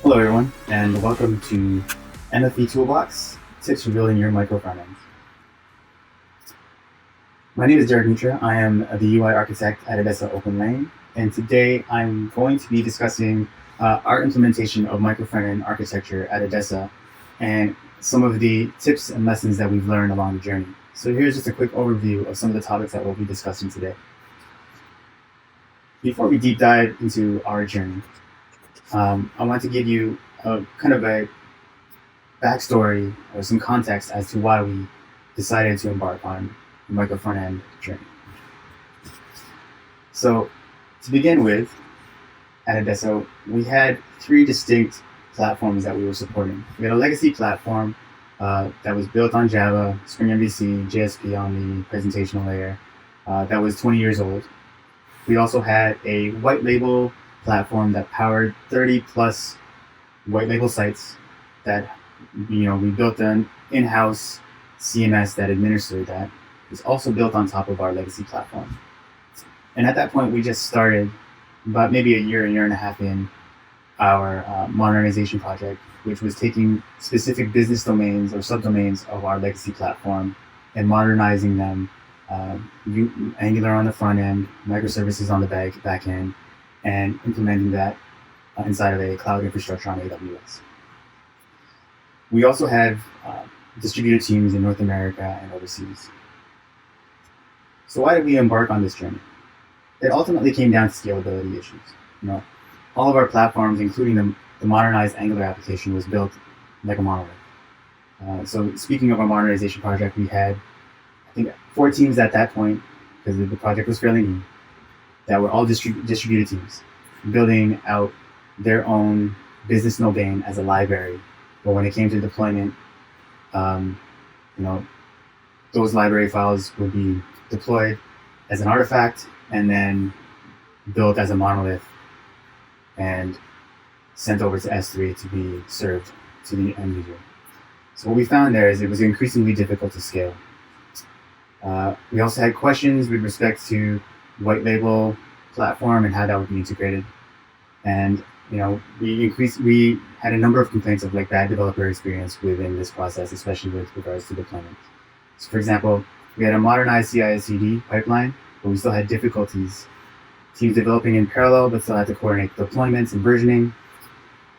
Hello everyone, and welcome to MFE Toolbox, tips for building your micro frontends. My name is Derrick Mitra. I am the UI architect at Odessa OpenLane, and today I'm going to be discussing our implementation of micro frontend architecture at Odessa and some of the tips and lessons that we've learned along the journey. So here's just a quick overview of some of the topics that we'll be discussing today. Before we deep dive into our journey, I want to give you a kind of a backstory or some context as to why we decided to embark on the micro frontend journey. So to begin with, at Odessa, we had three distinct platforms that we were supporting. We had a legacy platform that was built on Java, Spring MVC, JSP on the presentational layer that was 20 years old. We also had a white label platform that powered 30 plus white label sites that, we built an in-house CMS that administered that. It was also built on top of our legacy platform. And at that point, we just started about maybe a year and a half in our modernization project, which was taking specific business domains or subdomains of our legacy platform and modernizing them, Angular on the front end, microservices on the back end, and implementing that inside of a cloud infrastructure on AWS. We also have distributed teams in North America and overseas. So why did we embark on this journey? It ultimately came down to scalability issues. All of our platforms, including the modernized Angular application, was built like a monolith. So speaking of our modernization project, we had, I think, 4 teams at that point, because the project was fairly new, that were all distributed teams, building out their own business domain as a library. But when it came to deployment, those library files would be deployed as an artifact and then built as a monolith and sent over to S3 to be served to the end user. So what we found there is it was increasingly difficult to scale. We also had questions with respect to white label platform and how that would be integrated. And we had a number of complaints of bad developer experience within this process, especially with regards to deployment. So for example, we had a modernized CI/CD pipeline, but we still had difficulties. Teams developing in parallel, but still had to coordinate deployments and versioning,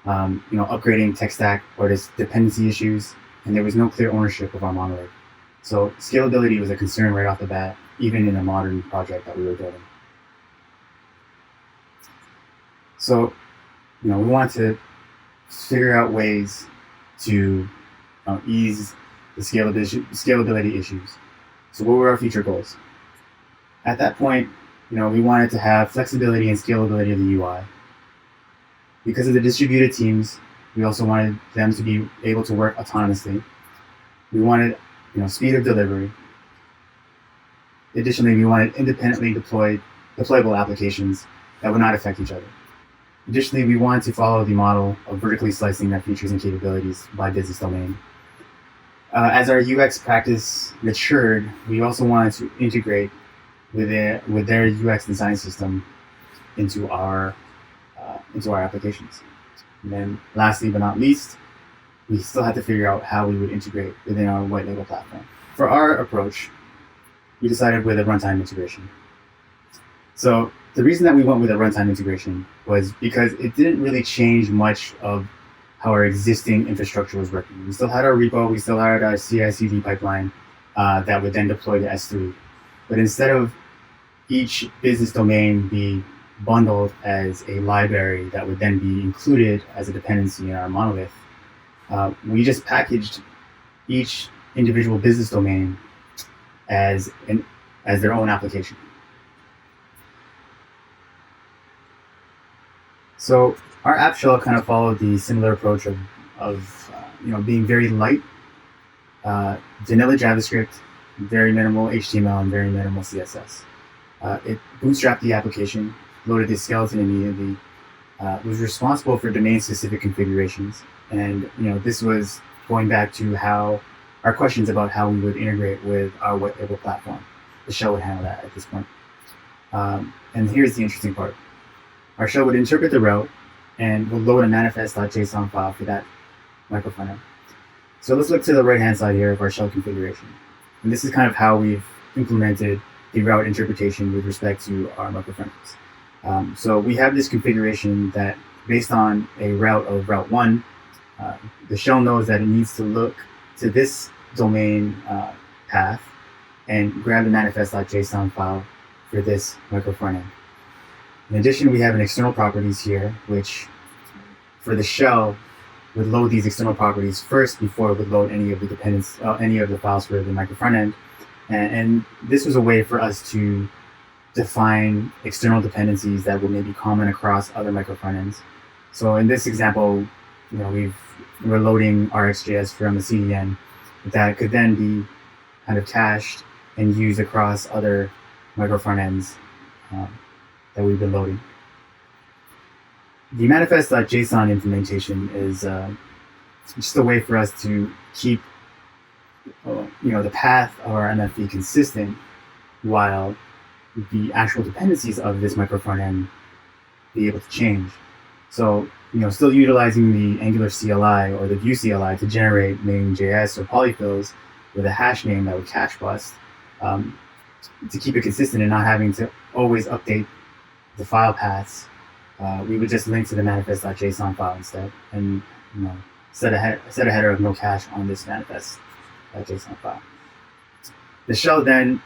upgrading tech stack or just dependency issues, and there was no clear ownership of our monolith. So scalability was a concern right off the bat, even in a modern project that we were building. So, we want to figure out ways to ease the scalability issues. So what were our future goals? At that point, we wanted to have flexibility and scalability of the UI. Because of the distributed teams, we also wanted them to be able to work autonomously. We wanted, speed of delivery. Additionally, we wanted independently deployable applications that would not affect each other. Additionally, we wanted to follow the model of vertically slicing our features and capabilities by business domain. As our UX practice matured, we also wanted to integrate with their UX design system into our applications. And then lastly but not least, we still had to figure out how we would integrate within our white label platform. For our approach, we decided with a runtime integration. So the reason that we went with a runtime integration was because it didn't really change much of how our existing infrastructure was working. We still had our repo, we still had our CI/CD pipeline that would then deploy to S3. But instead of each business domain be bundled as a library that would then be included as a dependency in our monolith, we just packaged each individual business domain as their own application. So our app shell kind of followed the similar approach of being very light, vanilla JavaScript, very minimal HTML, and very minimal CSS. It bootstrapped the application, loaded the skeleton immediately, was responsible for domain-specific configurations, and this was going back to how our questions about how we would integrate with our white label platform. The shell would handle that at this point. And here's the interesting part. Our shell would interpret the route, and we'll load a manifest.json file for that micro frontend. So let's look to the right-hand side here of our shell configuration. And this is kind of how we've implemented the route interpretation with respect to our micro frontends. So we have this configuration that based on a route of route 1, the shell knows that it needs to look to this domain path and grab the manifest.json file for this micro frontend. In addition, we have an external properties here, which for the shell would load these external properties first before it would load any of the files for the micro frontend. And this was a way for us to define external dependencies that would maybe common across other micro frontends. So in this example, we're loading RxJS from a CDN that could then be kind of cached and used across other micro frontends that we've been loading. The manifest.json implementation is just a way for us to keep the path of our MFE consistent while the actual dependencies of this micro frontend be able to change. So still utilizing the Angular CLI or the Vue CLI to generate ng.js or polyfills with a hash name that would cache bust, to keep it consistent and not having to always update the file paths, we would just link to the manifest.json file instead, and set a header of no cache on this manifest.json file. The shell then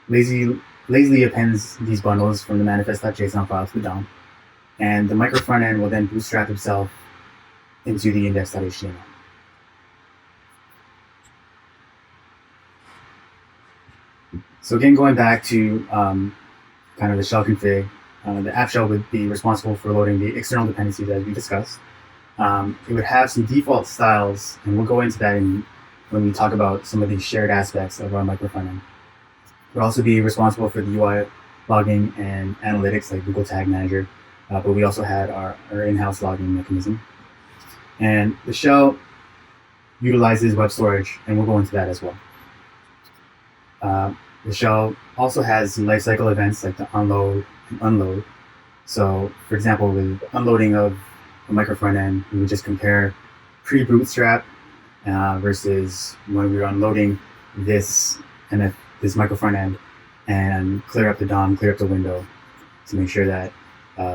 lazily appends these bundles from the manifest.json file to the DOM, and the micro frontend will then bootstrap itself into the index.html. So again, going back to kind of the shell config, the app shell would be responsible for loading the external dependencies as we discussed. It would have some default styles, and we'll go into that when we talk about some of the shared aspects of our micro frontend. It would also be responsible for the UI logging and analytics like Google Tag Manager, but we also had our in-house logging mechanism. And the shell utilizes web storage, and we'll go into that as well. The shell also has some lifecycle events like the unload and unload. So, for example, with unloading of a micro frontend, we would just compare pre-bootstrap versus when we were unloading this micro frontend, and clear up the DOM, clear up the window to make sure that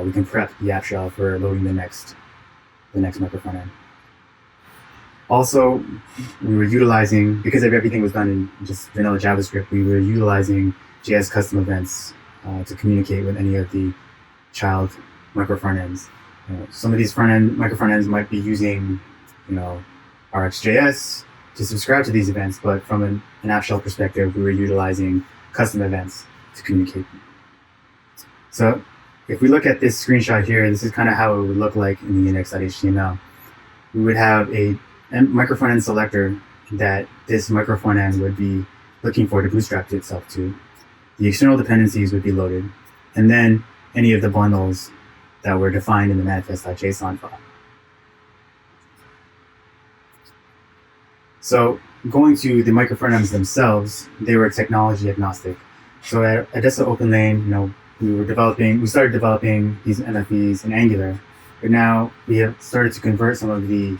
we can prep the app shell for loading the next micro frontend. Also, we were utilizing, because everything was done in just vanilla JavaScript, we were utilizing JS custom events to communicate with any of the child micro frontends. Some of these micro frontends might be using, RxJS to subscribe to these events, but from an app shell perspective, we were utilizing custom events to communicate. So if we look at this screenshot here, this is kind of how it would look like in the index.html. We would have a micro frontend selector that this micro frontend would be looking for to bootstrap itself to. The external dependencies would be loaded, and then any of the bundles that were defined in the manifest.json file. So going to the micro frontends themselves, they were technology agnostic. So at Odessa OpenLane, we started developing these MFEs in Angular, but now we have started to convert some of the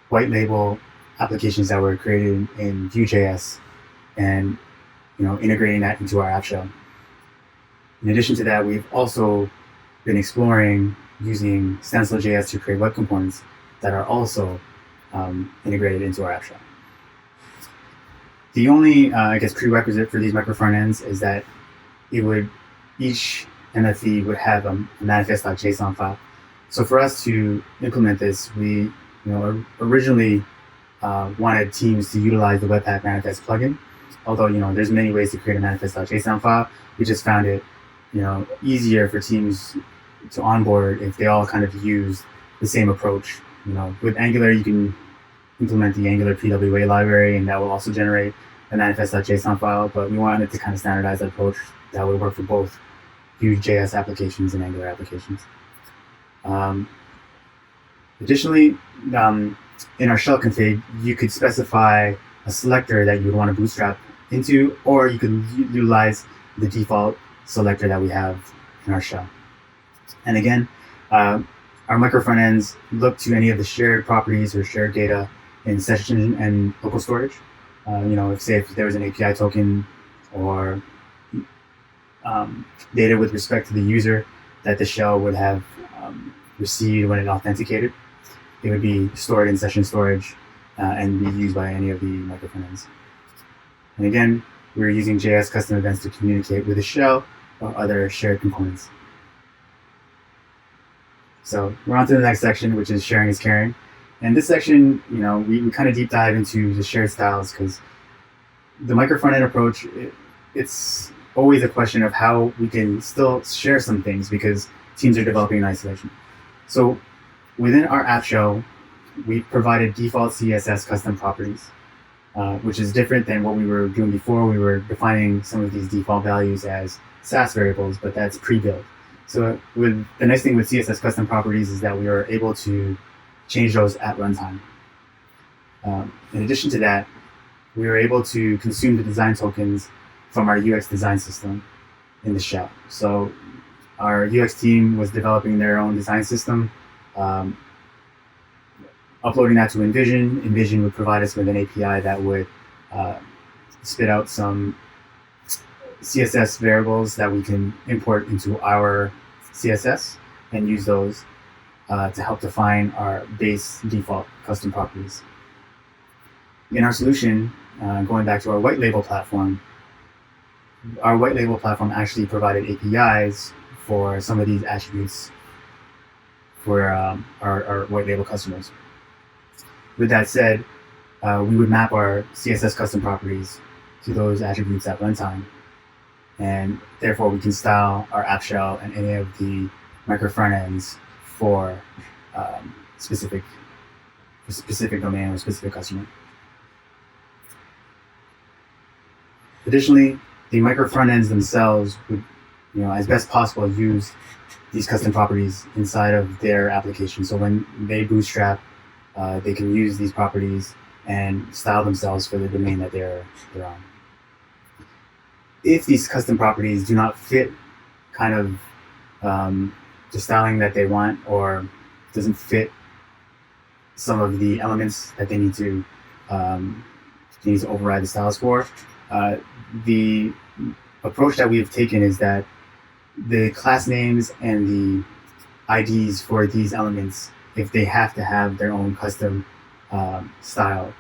white label applications that were created in Vue.js and integrating that into our app shell. In addition to that, we've also been exploring using Stencil.js to create web components that are also integrated into our app shell. The only, prerequisite for these micro frontends is that each MFE would have a manifest.json file. So for us to implement this, we originally wanted teams to utilize the Webpack manifest plugin. Although there's many ways to create a manifest.json file, we just found it easier for teams to onboard if they all kind of use the same approach. With Angular, you can implement the Angular PWA library, and that will also generate a manifest.json file, but we wanted to kind of standardize that approach that would work for both Vue.js applications and Angular applications. Additionally, in our shell config, you could specify a selector that you would want to bootstrap into, or you could utilize the default selector that we have in our shell. And again, our micro frontends look to any of the shared properties or shared data in session and local storage. If there was an API token or data with respect to the user that the shell would have received when it authenticated, it would be stored in session storage and be used by any of the micro frontends. And again, we're using JS custom events to communicate with the shell or other shared components. So we're on to the next section, which is sharing is caring. And this section, we kind of deep dive into the shared styles, because the micro frontend approach, it's always a question of how we can still share some things because teams are developing in isolation. So within our app shell, we provided default CSS custom properties, which is different than what we were doing before. We were defining some of these default values as SAS variables, but that's pre-built. So the nice thing with CSS custom properties is that we are able to change those at runtime. In addition to that, we were able to consume the design tokens from our UX design system in the shell. So our UX team was developing their own design system, uploading that to InVision. InVision would provide us with an API that would spit out some CSS variables that we can import into our CSS and use those to help define our base default custom properties. In our solution, going back to our white label platform, actually provided APIs for some of these attributes for our white label customers. With that said, we would map our CSS custom properties to those attributes at runtime, and therefore we can style our app shell and any of the micro frontends for specific domain or specific customer. Additionally, the micro frontends themselves would, as best possible, use these custom properties inside of their application. So when they bootstrap, they can use these properties and style themselves for the domain that they're on. If these custom properties do not fit kind of the styling that they want, or doesn't fit some of the elements that they need to override the styles for, the approach that we've taken is that the class names and the IDs for these elements, if they have to have their own custom style,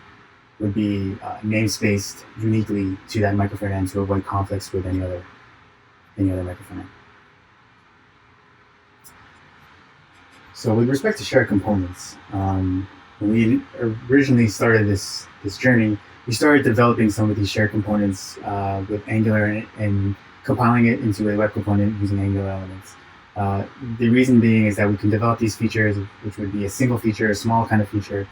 would be namespaced uniquely to that micro frontend to avoid conflicts with any other micro frontend. So with respect to shared components, when we originally started this journey, we started developing some of these shared components with Angular and compiling it into a web component using Angular elements. The reason being is that we can develop these features, which would be a single feature, a small kind of feature,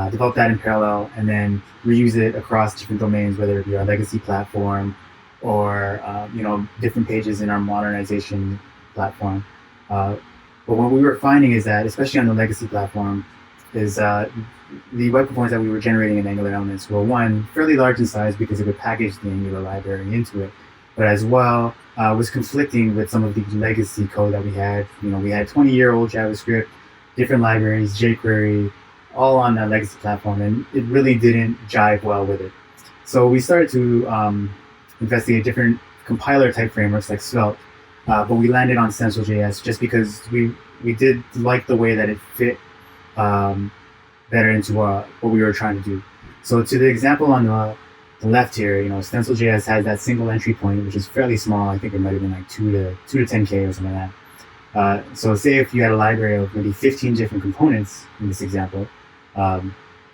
develop that in parallel, and then reuse it across different domains, whether it be our legacy platform or different pages in our modernization platform. But what we were finding is that, especially on the legacy platform, is the web components that we were generating in Angular elements were, one, fairly large in size because it would package the Angular library into it, but as well was conflicting with some of the legacy code that we had. We had 20-year-old JavaScript, different libraries, jQuery, all on that legacy platform, and it really didn't jive well with it. So we started to investigate different compiler type frameworks like Svelte, but we landed on Stencil JS just because we did like the way that it fit better into what we were trying to do. So to the example on the left here, Stencil JS has that single entry point, which is fairly small. I think it might have been like 2 to 10K or something like that. So say if you had a library of maybe 15 different components in this example,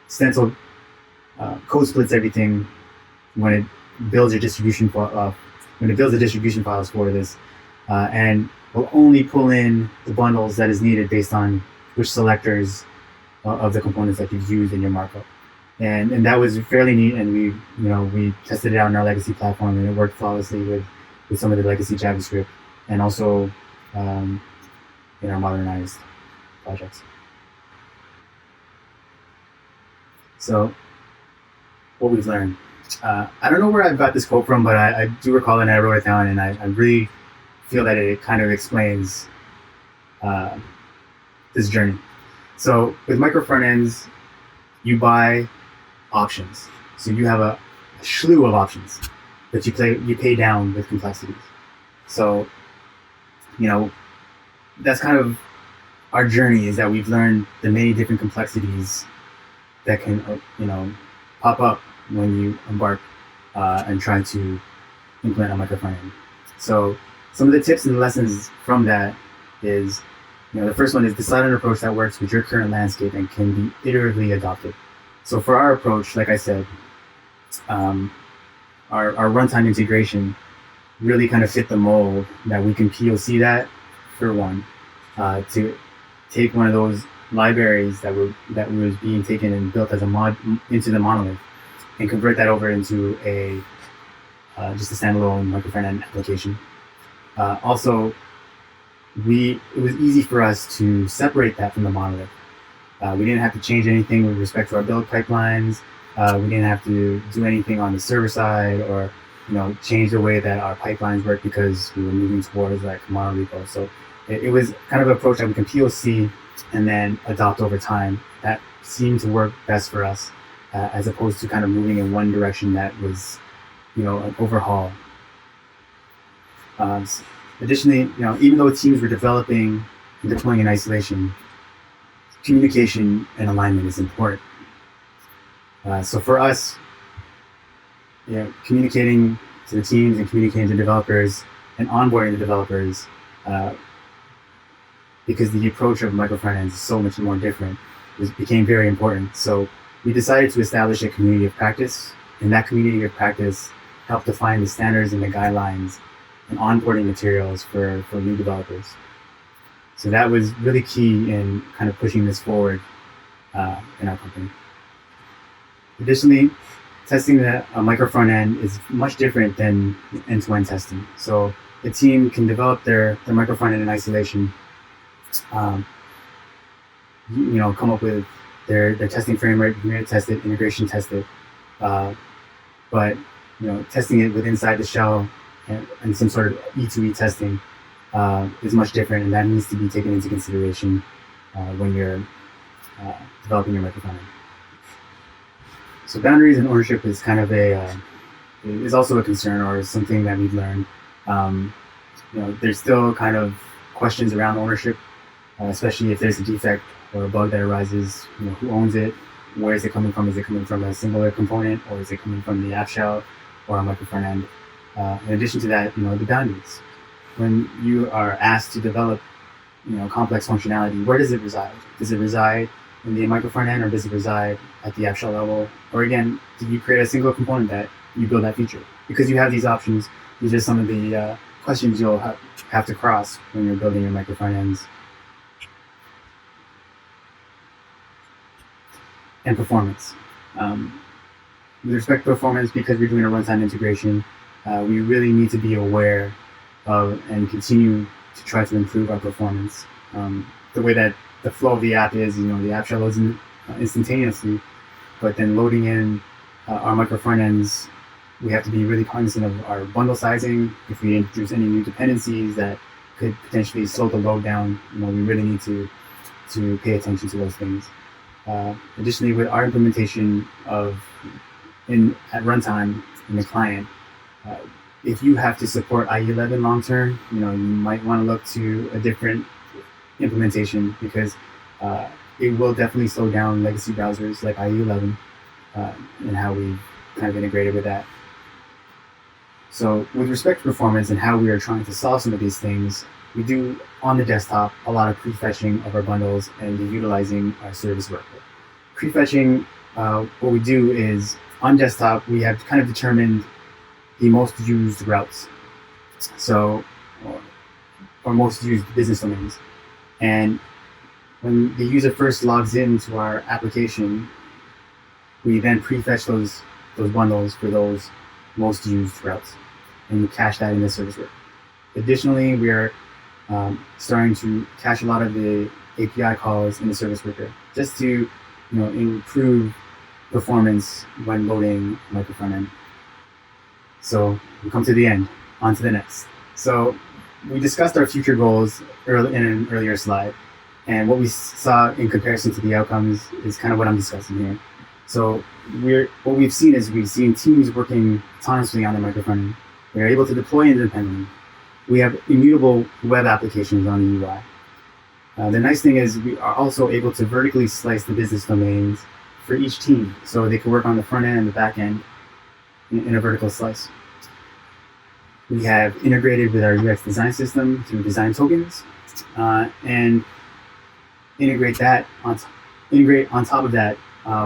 Stencil code splits everything when it builds your distribution files for this, and will only pull in the bundles that is needed based on which selectors of the components that you've used in your markup. And that was fairly neat, and we tested it out in our legacy platform, and it worked flawlessly with some of the legacy JavaScript, and also in our modernized projects. So what we've learned. I don't know where I got this quote from, but I do recall it, and I wrote it down, and I really feel that it kind of explains this journey. So with micro frontends, you buy options. So you have a slew of options that you pay down with complexities. So, that's kind of our journey, is that we've learned the many different complexities that can, pop up when you embark and try to implement a micro frontend. So some of the tips and lessons from that is, the first one is decide an approach that works with your current landscape and can be iteratively adopted. So for our approach, like I said, our runtime integration really kind of fit the mold that we can POC that, for one, to take one of those libraries that was being taken and built as a mod into the monolith and convert that over into just a standalone micro frontend application. Also, it was easy for us to separate that from the monolith. We didn't have to change anything with respect to our build pipelines. We didn't have to do anything on the server side, or change the way that our pipelines work, because we were moving towards like monorepo. So it was kind of an approach that we can POC and then adopt over time. That seemed to work best for us, as opposed to kind of moving in one direction that was, an overhaul. Additionally, even though teams were developing and deploying in isolation, communication and alignment is important. So for us, communicating to the teams and communicating to developers and onboarding the developers, because the approach of micro frontends is so much more different, became very important. So we decided to establish a community of practice, and that community of practice helped define the standards and the guidelines and onboarding materials for new developers. So that was really key in kind of pushing this forward in our company. Additionally, testing a micro front end is much different than end-to-end testing. So the team can develop their micro front end in isolation, come up with their testing framework, unit test it, integration test it, but testing it with inside the shell and some sort of E2E testing is much different, and that needs to be taken into consideration when you're developing your micro front end. So boundaries and ownership is kind of is also a concern, or something that we've learned. There's still kind of questions around ownership, especially if there's a defect or a bug that arises. Who owns it? Where is it coming from? Is it coming from a singular component, or is it coming from the app shell or a micro front end? In addition to that, the boundaries. When you are asked to develop, complex functionality, where does it reside? Does it reside in the micro front end, or does it reside at the app shell level? Or again, do you create a single component that you build that feature? Because you have these options, these are some of the questions you'll have to cross when you're building your micro front ends. And performance. With respect to performance, because we're doing a runtime integration, we really need to be aware of and continue to try to improve our performance. The way that the flow of the app is, the app shell loads instantaneously, but then loading in our micro front ends, we have to be really cognizant of our bundle sizing. If we introduce any new dependencies that could potentially slow the load down, we really need to pay attention to those things. Additionally, with our implementation at runtime in the client, if you have to support IE11 long term, you might want to look to a different implementation, because it will definitely slow down legacy browsers like IE11 and how we've kind of integrated with that. So with respect to performance and how we are trying to solve some of these things, we do on the desktop a lot of prefetching of our bundles and utilizing our service workload. Prefetching, what we do is on desktop, we have kind of determined the most used routes, or most used business domains. And when the user first logs into our application, we then prefetch those bundles for those most used routes, and we cache that in the service work. Additionally, we are starting to cache a lot of the API calls in the service worker, just to improve performance when loading micro front end. So we come to the end, on to the next. So we discussed our future goals in an earlier slide, And what we saw in comparison to the outcomes is kind of what I'm discussing here. So what we've seen is we've seen teams working autonomously on the micro frontend. We're able to deploy independently. We have immutable web applications on the UI. The nice thing is we are also able to vertically slice the business domains for each team, so they can work on the front end and the back end in a vertical slice. We have integrated with our UX design system through design tokens, and integrate on top of that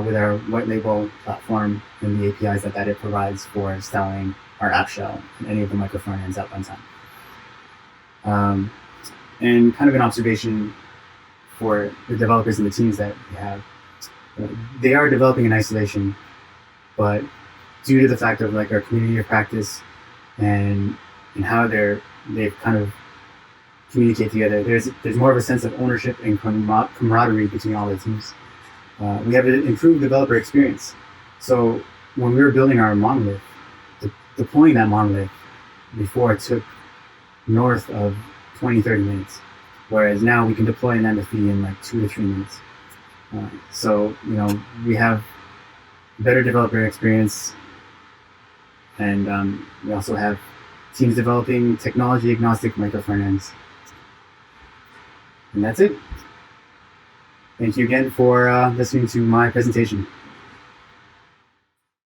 with our white label platform and the APIs that it provides for styling our app shell and any of the micro front ends at runtime. And kind of an observation for the developers and the teams that we have. They are developing in isolation, but due to the fact of like our community of practice and how they've kind of communicate together, there's more of a sense of ownership and camaraderie between all the teams. We have an improved developer experience. So when we were building our monolith, deploying that monolith before took north of 20-30 minutes, whereas now we can deploy an MFE in like 2 to 3 minutes. So we have better developer experience, and we also have teams developing technology agnostic micro frontends. And that's it. Thank you again for listening to my presentation.